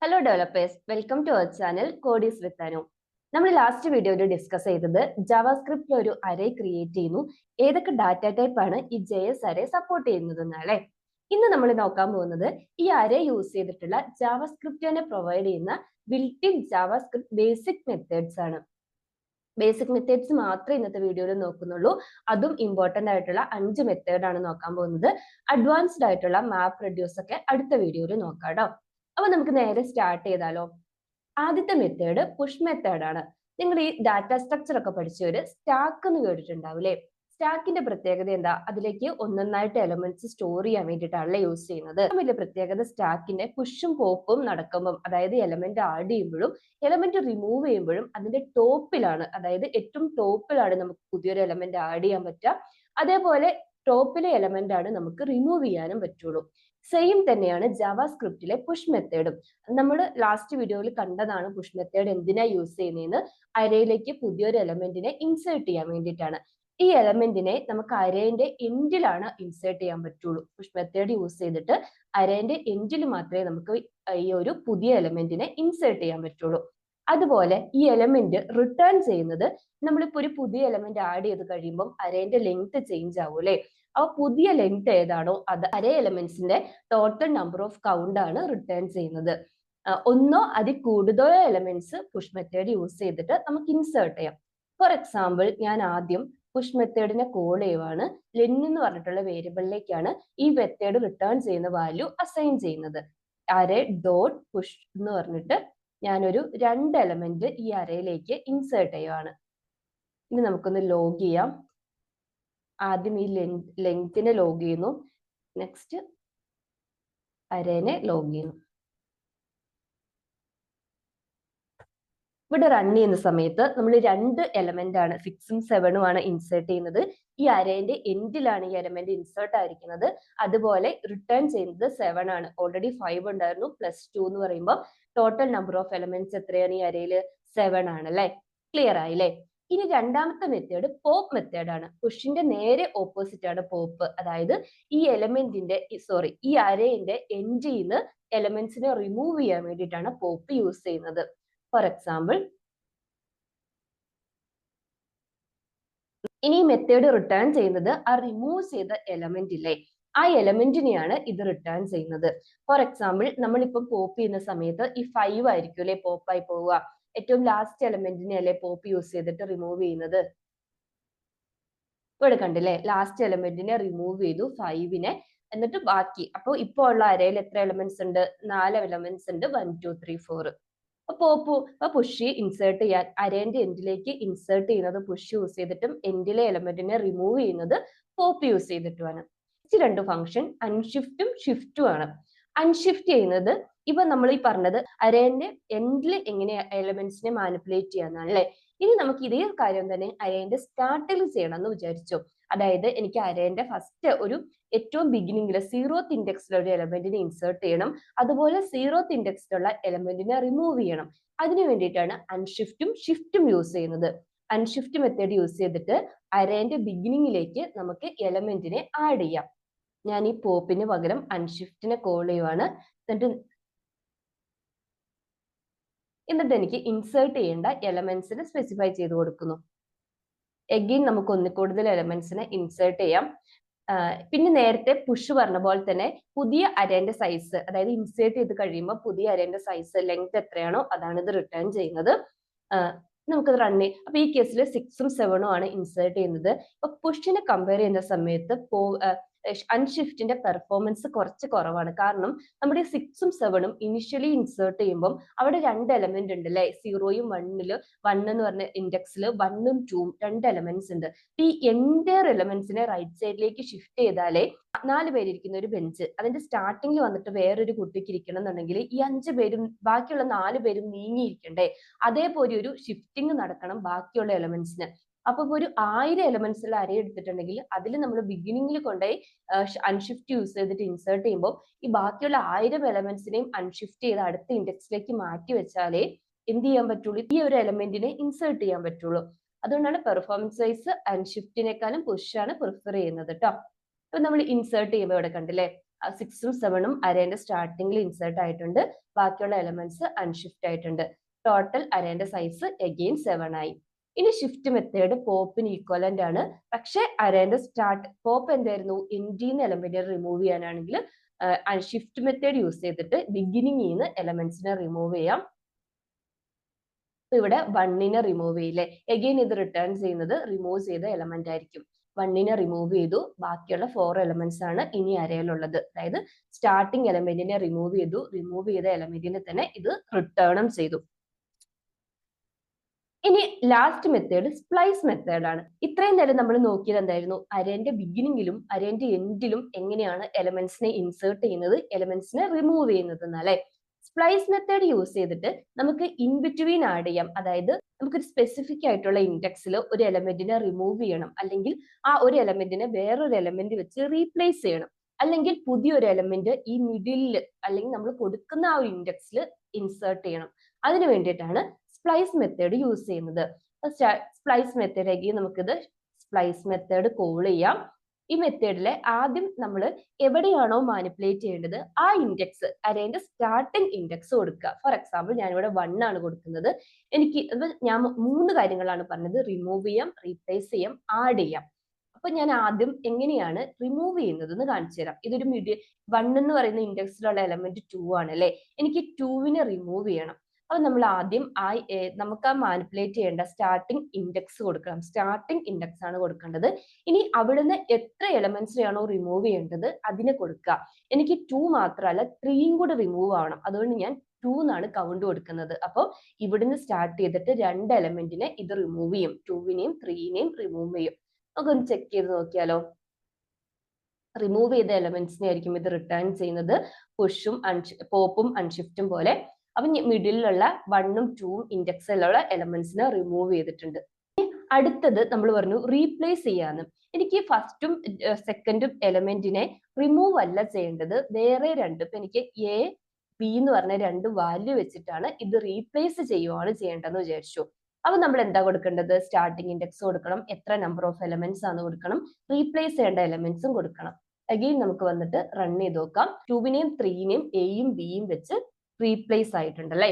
Hello developers, welcome to our channel Codies with Anu. നമ്മൾ last വീഡിയോയിൽ discuss ചെയ്തത് ജാവാസ്ക്രിപ്റ്റിൽ ഒരു അറേ ക്രിയേറ്റ് ചെയ്യുന്നു, ഏതൊക്കെ ഡാറ്റ ടൈപ്പ് ആണ് ഈ JS അറേ സപ്പോർട്ട് ചെയ്യുന്നത് എന്നാലേ. ഇന്ന് നമ്മൾ നോക്കാൻ പോകുന്നത് ഈ അറേ യൂസ് ചെയ്തിട്ടുള്ള ജാവാസ്ക്രിപ്റ്റ് തന്നെ പ്രൊവൈഡ് ചെയ്യുന്ന built in JavaScript basic methods ആണ്. ബേസിക് മെത്തേഡ്സ് മാത്രമേ ഇന്നത്തെ വീഡിയോയിൽ നോക്കുന്നുള്ളൂ. അതും ഇമ്പോർട്ടന്റ് ആയിട്ടുള്ള 5 മെത്തേഡ് ആണ് നോക്കാൻ പോകുന്നത്. അഡ്വാൻസ്ഡ് ആയിട്ടുള്ള മാപ്പ് റെഡ്യൂസ് ഒക്കെ അടുത്ത വീഡിയോയിൽ നോക്കാം കേട്ടോ. അപ്പൊ നമുക്ക് നേരെ സ്റ്റാർട്ട് ചെയ്താലോ. ആദ്യത്തെ മെത്തേഡ് പുഷ് മെത്തേഡ് ആണ്. നിങ്ങൾ ഈ ഡാറ്റ സ്ട്രക്ചർ ഒക്കെ പഠിച്ചവര് സ്റ്റാക്ക് എന്ന് കേട്ടിട്ടുണ്ടാവില്ലേ. സ്റ്റാക്കിന്റെ പ്രത്യേകത എന്താ? അതിലേക്ക് ഒന്നൊന്നായിട്ട് എലമെന്റ്സ് സ്റ്റോർ ചെയ്യാൻ വേണ്ടിയിട്ടാണല്ലേ യൂസ് ചെയ്യുന്നത്. വലിയ പ്രത്യേകത സ്റ്റാക്കിന്റെ പുഷും പോപ്പും നടക്കുമ്പോൾ, അതായത് എലമെന്റ് ആഡ് ചെയ്യുമ്പോഴും എലമെന്റ് റിമൂവ് ചെയ്യുമ്പോഴും അതിന്റെ ടോപ്പിലാണ്, അതായത് ഏറ്റവും ടോപ്പിലാണ് നമുക്ക് പുതിയൊരു എലമെന്റ് ആഡ് ചെയ്യാൻ പറ്റുക. അതേപോലെ ടോപ്പിലെ എലമെന്റ് ആണ് നമുക്ക് റിമൂവ് ചെയ്യാനും പറ്റുള്ളൂ. സെയിം തന്നെയാണ് ജാവാസ്ക്രിപ്റ്റിലെ പുഷ് മെത്തേഡും. നമ്മൾ ലാസ്റ്റ് വീഡിയോയിൽ കണ്ടതാണ് പുഷ് മെത്തേഡ് എന്തിനാ യൂസ് ചെയ്യുന്നതെന്ന്. അരയിലേക്ക് പുതിയൊരു എലമെന്റിനെ ഇൻസേർട്ട് ചെയ്യാൻ വേണ്ടിയിട്ടാണ്. ഈ എലമെന്റിനെ നമുക്ക് അരേന്റെ എൻഡിലാണ് ഇൻസേർട്ട് ചെയ്യാൻ പറ്റുള്ളൂ. പുഷ് മെത്തേഡ് യൂസ് ചെയ്തിട്ട് അരേന്റെ എൻഡിൽ മാത്രമേ നമുക്ക് ഈ ഒരു പുതിയ എലമെന്റിനെ ഇൻസേർട്ട് ചെയ്യാൻ പറ്റുള്ളൂ. അതുപോലെ ഈ എലമെന്റ് റിട്ടേൺ ചെയ്യുന്നത്, നമ്മളിപ്പോ ഒരു പുതിയ എലമെന്റ് ആഡ് ചെയ്ത് കഴിയുമ്പോൾ അരേന്റെ ലെങ്ത് ചേഞ്ച് ആവും അല്ലെ. അപ്പൊ പുതിയ ലെങ്ത് ഏതാണോ അത് അരേ എലമെന്റ്സിന്റെ ടോട്ടൽ നമ്പർ ഓഫ് കൗണ്ട് ആണ് റിട്ടേൺ ചെയ്യുന്നത്. ഒന്നോ അതിൽ കൂടുതലോ എലമെന്റ്സ് പുഷ് മെത്തേഡ് യൂസ് ചെയ്തിട്ട് നമുക്ക് ഇൻസേർട്ട് ചെയ്യാം. ഫോർ എക്സാമ്പിൾ, ഞാൻ ആദ്യം പുഷ് മെത്തേഡിനെ കോൾ ചെയ്യുവാണ്. ലെൻ എന്ന് പറഞ്ഞിട്ടുള്ള വേരിയബിളിലേക്കാണ് ഈ മെത്തേഡ് റിട്ടേൺ ചെയ്യുന്ന വാല്യൂ അസൈൻ ചെയ്യുന്നത്. അരേ ഡോട്ട് പുഷ് എന്ന് പറഞ്ഞിട്ട് ഞാനൊരു 2 എലമെന്റ് ഈ അരയിലേക്ക് ഇൻസേർട്ട് ചെയ്യുവാണ്. ഇനി നമുക്കൊന്ന് ലോഗ് ചെയ്യാം. ആദ്യം ഈ ലെങ്തിനെ ലോഗ് ചെയ്യുന്നു, നെക്സ്റ്റ് അരേനെ ലോഗ് ചെയ്യുന്നു. ഇവിടെ റൺ ചെയ്യുന്ന സമയത്ത് നമ്മൾ 2 എലമെന്റ് ആണ് 6ഉം 7ഉം ആണ് ഇൻസേർട്ട് ചെയ്യുന്നത്. ഈ അരേന്റെ എൻഡിലാണ് ഈ എലമെന്റ് ഇൻസേർട്ട് ആയിരിക്കുന്നത്. അതുപോലെ റിട്ടേൺ ചെയ്യുന്നത് 7 ആണ്. ഓൾറെഡി 5 ഉണ്ടായിരുന്നു, +2 എന്ന് പറയുമ്പോൾ ടോട്ടൽ നമ്പർ ഓഫ് എലമെന്റ്സ് എത്രയാണ് ഈ അരയില്? 7 ആണ് അല്ലെ. ക്ലിയർ ആയില്ലേ? ഇനി രണ്ടാമത്തെ മെത്തേഡ് പോപ്പ് മെത്തേഡ് ആണ്. പുഷിന്റെ നേരെ ഓപ്പോസിറ്റ് ആണ് പോപ്പ്. അതായത് ഈ എലമെന്റിന്റെ ഈ അരേന്റെ എൻഡിൽ നിന്ന് എലമെന്റ്സിനെ റിമൂവ് ചെയ്യാൻ വേണ്ടിയിട്ടാണ് പോപ്പ് യൂസ് ചെയ്യുന്നത്. ഫോർ എക്സാമ്പിൾ, ഇനി മെത്തേഡ് റിട്ടേൺ ചെയ്യുന്നത് ആ റിമൂവ് ചെയ്ത എലമെന്റ് ഇല്ലേ, ആ എലമെന്റിനെയാണ് ഇത് റിട്ടേൺ ചെയ്യുന്നത്. ഫോർ എക്സാമ്പിൾ, നമ്മളിപ്പം പോപ്പ് ചെയ്യുന്ന സമയത്ത് ഈ 5 ആയിരിക്കും അല്ലെ പോപ്പായി പോവുക. ഏറ്റവും ലാസ്റ്റ് എലമെന്റിനെ അല്ലെ പോപ്പ് യൂസ് ചെയ്തിട്ട് റിമൂവ് ചെയ്യുന്നത്. ഇവിടെ കണ്ടില്ലേ, ലാസ്റ്റ് എലമെന്റിനെ റിമൂവ് ചെയ്തു 5നെ, എന്നിട്ട് ബാക്കി. അപ്പോൾ ഇപ്പോൾ ഉള്ള അരയിൽ എത്ര എലമെന്റ്സ് ഉണ്ട്? 4 എലമെന്റ്സ് ഉണ്ട്. 1 2 3 4. അപ്പൊ പുഷ് ഇൻസേർട്ട് ചെയ്യാൻ അരേന്റെ എൻഡിലേക്ക് ഇൻസേർട്ട് ചെയ്യുന്നത് പുഷ് യൂസ് ചെയ്തിട്ടും എൻഡിലെ എലമെന്റിനെ റിമൂവ് ചെയ്യുന്നത് പോപ്പ് യൂസ് ചെയ്തിട്ടുമാണ്. ഈ 2 ഫംഗ്ഷൻ അൺഷിഫ്റ്റും ഷിഫ്റ്റും ആണ്. അൺഷിഫ്റ്റ് ചെയ്യുന്നത് ഇപ്പൊ നമ്മൾ ഈ പറഞ്ഞത് അരേന്റെ എൻഡിൽ എങ്ങനെ എലമെന്റ്സിനെ മാനിപ്പുലേറ്റ് ചെയ്യാന്നാണ് അല്ലെ. ഇനി നമുക്ക് ഇതേ കാര്യം തന്നെ അരേന്റെ സ്റ്റാർട്ടിൽ ചെയ്യണം എന്ന് വിചാരിച്ചു. അതായത് എനിക്ക് അരേന്റെ ഫസ്റ്റ് ഒരു ഏറ്റവും ബിഗിനിങ്ങിൽ 0th ഇൻഡെക്സിൽ ഒരു എലമെന്റിനെ ഇൻസേർട്ട് ചെയ്യണം. അതുപോലെ 0th ഇൻഡെക്സിലുള്ള എലമെന്റിനെ റിമൂവ് ചെയ്യണം. അതിനു വേണ്ടിയിട്ടാണ് അൺഷിഫ്റ്റും ഷിഫ്റ്റും യൂസ് ചെയ്യുന്നത്. അൺഷിഫ്റ്റ് മെത്തേഡ് യൂസ് ചെയ്തിട്ട് അരേന്റെ ബിഗിനിങ്ങിലേക്ക് നമുക്ക് എലമെന്റിനെ ആഡ് ചെയ്യാം. ഞാൻ ഈ പോപ്പിന് പകരം അൺഷിഫ്റ്റിനെ കോൾ ചെയ്യുവാണ്. എന്നിട്ട് എനിക്ക് ഇൻസേർട്ട് ചെയ്യേണ്ട എലമെന്റ്സിനെ സ്പെസിഫൈ ചെയ്ത് കൊടുക്കുന്നു. എഗെയിൻ നമുക്ക് ഒന്നിൽ കൂടുതൽ എലമെന്റ്സിനെ ഇൻസേർട്ട് ചെയ്യാം. പിന്നെ നേരത്തെ പുഷ് പറഞ്ഞ പോലെ തന്നെ പുതിയ അരേന്റെ സൈസ്, അതായത് ഇൻസേർട്ട് ചെയ്ത് കഴിയുമ്പോൾ പുതിയ അരേന്റെ സൈസ് ലെങ്ത് എത്രയാണോ അതാണ് ഇത് റിട്ടേൺ ചെയ്യുന്നത്. നമുക്കത് റൺ ചെയ്യാം. അപ്പൊ ഈ കേസിൽ 6ഉം 7ഉം ആണ് ഇൻസേർട്ട് ചെയ്യുന്നത്. അപ്പൊ പുഷിനെ കമ്പയർ ചെയ്യുന്ന സമയത്ത് അൺഷിഫ്റ്റിന്റെ പെർഫോമൻസ് കുറച്ച് കുറവാണ്. കാരണം നമ്മുടെ 6ഉം 7ഉം ഇനിഷ്യലി ഇൻസേർട്ട് ചെയ്യുമ്പോൾ അവിടെ 2 എലമെന്റ് ഉണ്ട് അല്ലെ. 0യും 1 എന്ന് പറഞ്ഞ ഇൻഡെക്സിൽ 1ഉം 2ഉം 2 എലമെന്റ്സ് ഉണ്ട്. ഈ എൻറ്റയർ എലമെന്റ്സിനെ റൈറ്റ് സൈഡിലേക്ക് ഷിഫ്റ്റ് ചെയ്താലേ 4 പേരിരിക്കുന്ന ഒരു ബെഞ്ച് അതിന്റെ സ്റ്റാർട്ടിങ്ങിൽ വന്നിട്ട് വേറൊരു കുട്ടിക്ക് ഇരിക്കണം എന്നുണ്ടെങ്കിൽ ഈ 5 പേരും ബാക്കിയുള്ള 4 പേരും നീങ്ങിയിരിക്കണ്ടേ. അതേപോലെ ഒരു ഷിഫ്റ്റിംഗ് നടക്കണം ബാക്കിയുള്ള എലമെന്റ്സിന്. അപ്പൊ ഒരു 1000 എലമെന്റ്സ് ഉള്ള അരേ എടുത്തിട്ടുണ്ടെങ്കിൽ അതിൽ നമ്മൾ ബിഗിനിങ്ങിൽ കൊണ്ടുപോയി അൺഷിഫ്റ്റ് യൂസ് ചെയ്തിട്ട് ഇൻസേർട്ട് ചെയ്യുമ്പോൾ ഈ ബാക്കിയുള്ള 1000 എലമെന്റ്സിനെയും അൺഷിഫ്റ്റ് ചെയ്ത് അടുത്ത ഇൻഡെക്സിലേക്ക് മാറ്റി വെച്ചാലേ എന്ത് ചെയ്യാൻ പറ്റുള്ളൂ, ഈ ഒരു എലമെന്റിനെ ഇൻസേർട്ട് ചെയ്യാൻ പറ്റുള്ളൂ. അതുകൊണ്ടാണ് പെർഫോമൻസ് വൈസ് അൺഷിഫ്റ്റിനേക്കാളും പുഷ് ആണ് പ്രിഫർ ചെയ്യുന്നത് കേട്ടോ. അപ്പൊ നമ്മൾ ഇൻസേർട്ട് ചെയ്യുമ്പോൾ ഇവിടെ കണ്ടില്ലേ, 6ഉം 7ഉം അരേന്റെ സ്റ്റാർട്ടിങ്ങിൽ ഇൻസേർട്ട് ആയിട്ടുണ്ട്. ബാക്കിയുള്ള എലമെന്റ്സ് അൺഷിഫ്റ്റ് ആയിട്ടുണ്ട്. ടോട്ടൽ അരേന്റെ സൈസ് അഗെയിൻ 7 ആയി. ഇനി ഷിഫ്റ്റ് മെത്തേഡ് പോപ്പിന് ഈക്വലന്റ് ആണ്. പക്ഷെ അരേന്റെ പോപ്പ് എന്തായിരുന്നു, എൻഡിന്ന് എലമെന്റിനെ റിമൂവ് ചെയ്യാനാണെങ്കിൽ ഷിഫ്റ്റ് മെത്തേഡ് യൂസ് ചെയ്തിട്ട് ബിഗിനിങ്ങിൽ നിന്ന് എലമെന്റ്സിനെ റിമൂവ് ചെയ്യാം. ഇവിടെ 1നെ റിമൂവ് ചെയ്യില്ലേ, എഗെയിൻ ഇത് റിട്ടേൺ ചെയ്യുന്നത് റിമൂവ് ചെയ്ത എലമെന്റ് ആയിരിക്കും. 1നെ റിമൂവ് ചെയ്തു, ബാക്കിയുള്ള 4 എലമെന്റ്സ് ആണ് ഇനി അരയിലുള്ളത്. അതായത് സ്റ്റാർട്ടിങ് എലമെന്റിനെ റിമൂവ് ചെയ്തു, റിമൂവ് ചെയ്ത എലമെന്റിനെ തന്നെ ഇത് റിട്ടേണും ചെയ്തു. ഇനി ലാസ്റ്റ് മെത്തേഡ് സ്പ്ലൈസ് മെത്തേഡ് ആണ്. ഇത്രയും നേരം നമ്മൾ നോക്കിയത് എന്തായിരുന്നു, അരേന്റെ ബിഗിനിങ്ങിലും അരേന്റെ എൻഡിലും എങ്ങനെയാണ് എലമെന്റ്സിനെ ഇൻസേർട്ട് ചെയ്യുന്നത്, എലമെന്റ്സിനെ റിമൂവ് ചെയ്യുന്നത് എന്നല്ലേ. സ്പ്ലൈസ് മെത്തേഡ് യൂസ് ചെയ്തിട്ട് നമുക്ക് ഇൻ ബിറ്റ്വീൻ ആഡ് ചെയ്യാം. അതായത് നമുക്കൊരു സ്പെസിഫിക് ആയിട്ടുള്ള ഇൻഡെക്സിൽ ഒരു എലമെന്റിനെ റിമൂവ് ചെയ്യണം, അല്ലെങ്കിൽ ആ ഒരു എലമെന്റിനെ വേറൊരു എലമെന്റ് വെച്ച് റീപ്ലേസ് ചെയ്യണം, അല്ലെങ്കിൽ പുതിയൊരു എലമെന്റ് ഈ മിഡിലിൽ അല്ലെങ്കിൽ നമ്മൾ കൊടുക്കുന്ന ആ ഒരു ഇൻഡെക്സിൽ ഇൻസേർട്ട് ചെയ്യണം. അതിനു വേണ്ടിയിട്ടാണ് സ്പ്ലൈസ് മെത്തേഡ് യൂസ് ചെയ്യുന്നത്. സ്പ്ലൈസ് മെത്തേഡിലേക്ക് നമുക്കിത് സ്പ്ലൈസ് മെത്തേഡ് കോൾ ചെയ്യാം. ഈ മെത്തേഡിലെ ആദ്യം നമ്മൾ എവിടെയാണോ മാനിപ്പുലേറ്റ് ചെയ്യേണ്ടത് ആ ഇൻഡെക്സ്, അരേന്റെ സ്റ്റാർട്ടിംഗ് ഇൻഡെക്സ് കൊടുക്കുക. ഫോർ എക്സാമ്പിൾ ഞാനിവിടെ 1 ആണ് കൊടുക്കുന്നത്. എനിക്ക് ഞാൻ 3 കാര്യങ്ങളാണ് പറഞ്ഞത്, റിമൂവ് ചെയ്യാം, റീപ്ലേസ് ചെയ്യാം, ആഡ് ചെയ്യാം. അപ്പൊ ഞാൻ ആദ്യം എങ്ങനെയാണ് റിമൂവ് ചെയ്യുന്നത് എന്ന് കാണിച്ചു തരാം. ഇതൊരു 1 എന്ന് പറയുന്ന ഇൻഡെക്സിലുള്ള എലമെന്റ് 2 ആണ് അല്ലെ. എനിക്ക് 2നെ റിമൂവ് ചെയ്യണം. അപ്പൊ നമ്മൾ ആദ്യം നമുക്ക് ആ മാനിപ്പുലേറ്റ് ചെയ്യേണ്ട സ്റ്റാർട്ടിംഗ് ഇൻഡെക്സ് കൊടുക്കണം. സ്റ്റാർട്ടിംഗ് ഇൻഡെക്സ് ആണ് കൊടുക്കേണ്ടത്. ഇനി അവിടുന്ന് എത്ര എലമെന്റ്സിനെയാണോ റിമൂവ് ചെയ്യേണ്ടത് അതിനെ കൊടുക്കുക. എനിക്ക് 2 മാത്രമല്ല 3യും കൂടി റിമൂവ് ആവണം. അതുകൊണ്ട് ഞാൻ 2 എന്നാണ് കൗണ്ട് കൊടുക്കുന്നത്. അപ്പോൾ ഇവിടുന്ന് സ്റ്റാർട്ട് ചെയ്തിട്ട് 2 എലമെന്റിനെ ഇത് റിമൂവ് ചെയ്യും. 2നെയും 3നെയും റിമൂവ് ചെയ്യും. നമുക്കൊന്ന് ചെക്ക് ചെയ്ത് നോക്കിയാലോ. റിമൂവ് ചെയ്ത എലമെന്റ്സിനെ ആയിരിക്കും ഇത് റിട്ടേൺ ചെയ്യുന്നത്, പുഷും പോപ്പും അൺഷിഫ്റ്റും പോലെ. അപ്പൊ മിഡിലുള്ള 1ഉം 2ഉം ഇൻഡെക്സിലുള്ള എലമെന്റ്സിനെ റിമൂവ് ചെയ്തിട്ടുണ്ട്. അടുത്തത് നമ്മൾ പറഞ്ഞു റീപ്ലേസ് ചെയ്യാന്ന്. എനിക്ക് ഫസ്റ്റും സെക്കൻഡും എലമെന്റിനെ റിമൂവ് അല്ല ചെയ്യേണ്ടത്, വേറെ രണ്ട്, ഇപ്പൊ എനിക്ക് എ ബി എന്ന് പറഞ്ഞ 2 വാല്യൂ വെച്ചിട്ടാണ് ഇത് റീപ്ലേസ് ചെയ്യുവാണ് ചെയ്യേണ്ടതെന്ന് വിചാരിച്ചു. അപ്പൊ നമ്മൾ എന്താ കൊടുക്കേണ്ടത്, സ്റ്റാർട്ടിംഗ് ഇൻഡെക്സ് കൊടുക്കണം, എത്ര നമ്പർ ഓഫ് എലമെന്റ്സ് ആണ് കൊടുക്കണം, റീപ്ലേസ് ചെയ്യേണ്ട എലമെന്റ്സും കൊടുക്കണം. അഗെയിൻ നമുക്ക് വന്നിട്ട് റൺ ചെയ്ത് നോക്കാം. 2നെയും 3നെയും എയും ബിയും വെച്ച് റീപ്ലേസ് ആയിട്ടുണ്ട് അല്ലെ.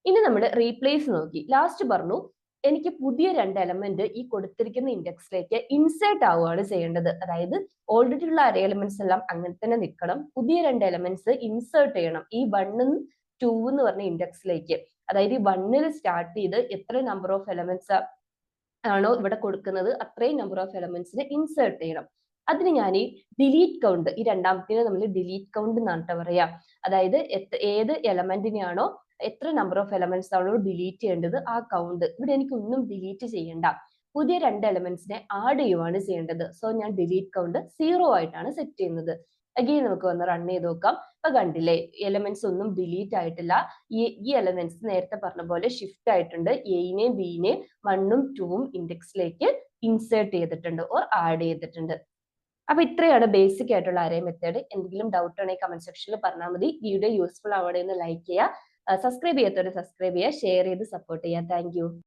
ഇനി നമ്മൾ റീപ്ലേസ് നോക്കി, ലാസ്റ്റ് പറഞ്ഞു എനിക്ക് പുതിയ 2 എലമെന്റ് ഈ കൊടുത്തിരിക്കുന്ന ഇൻഡെക്സിലേക്ക് ഇൻസേർട്ട് ആവുകയാണ് ചെയ്യേണ്ടത്. അതായത് ഓൾറെഡി ഉള്ള അറേ എലമെന്റ്സ് എല്ലാം അങ്ങനെ തന്നെ നിൽക്കണം, പുതിയ 2 എലമെന്റ്സ് ഇൻസേർട്ട് ചെയ്യണം ഈ 1ഉം 2 എന്ന് പറഞ്ഞ ഇൻഡെക്സിലേക്ക്. അതായത് ഈ 1ൽ സ്റ്റാർട്ട് ചെയ്ത് എത്ര നമ്പർ ഓഫ് എലമെന്റ്സ് ആണോ ഇവിടെ കൊടുക്കുന്നത് അത്രയും നമ്പർ ഓഫ് എലമെന്റ്സിനെ ഇൻസേർട്ട് ചെയ്യണം. അതിന് ഞാൻ ഈ ഡിലീറ്റ് കൗണ്ട്, ഈ രണ്ടാമത്തേന് നമ്മൾ ഡിലീറ്റ് കൗണ്ട് എന്നാണ് പറയാ. അതായത് ഏത് എലമെന്റിനെയാണോ എത്ര നമ്പർ ഓഫ് എലമെന്റ്സ് ആണോ ഡിലീറ്റ് ചെയ്യേണ്ടത് ആ കൗണ്ട്. ഇവിടെ എനിക്ക് ഒന്നും ഡിലീറ്റ് ചെയ്യണ്ട, പുതിയ 2 എലമെന്റ്സിനെ ആഡ് ചെയ്യുവാണ് ചെയ്യേണ്ടത്. സോ ഞാൻ ഡിലീറ്റ് കൗണ്ട് 0 ആയിട്ടാണ് സെറ്റ് ചെയ്യുന്നത്. അഗെയിൻ നമുക്ക് വന്ന് റൺ ചെയ്ത് നോക്കാം. അപ്പൊ കണ്ടില്ലേ, എലമെന്റ്സ് ഒന്നും ഡിലീറ്റ് ആയിട്ടില്ല. ഈ എലമെന്റ്സ് നേരത്തെ പറഞ്ഞ പോലെ ഷിഫ്റ്റ് ആയിട്ടുണ്ട്. എനെയും ബിനെയും 1ഉം 2ഉം ഇൻഡെക്സിലേക്ക് ഇൻസേർട്ട് ചെയ്തിട്ടുണ്ട് ഓർ ആഡ് ചെയ്തിട്ടുണ്ട്. അപ്പൊ ഇത്രയാണ് ബേസിക് ആയിട്ടുള്ള അറേ മെത്തേഡ്. എന്തെങ്കിലും ഡൗട്ട് ഉണ്ടെങ്കിൽ കമന്റ് സെക്ഷനിൽ പറഞ്ഞാൽ മതി. വീഡിയോ യൂസ്ഫുൾ ആവണമെന്ന് ലൈക്ക് ചെയ്യുക, സബ്സ്ക്രൈബ് ചെയ്യാത്തവരെ സബ്സ്ക്രൈബ് ചെയ്യുക, ഷെയർ ചെയ്ത് സപ്പോർട്ട് ചെയ്യുക. താങ്ക്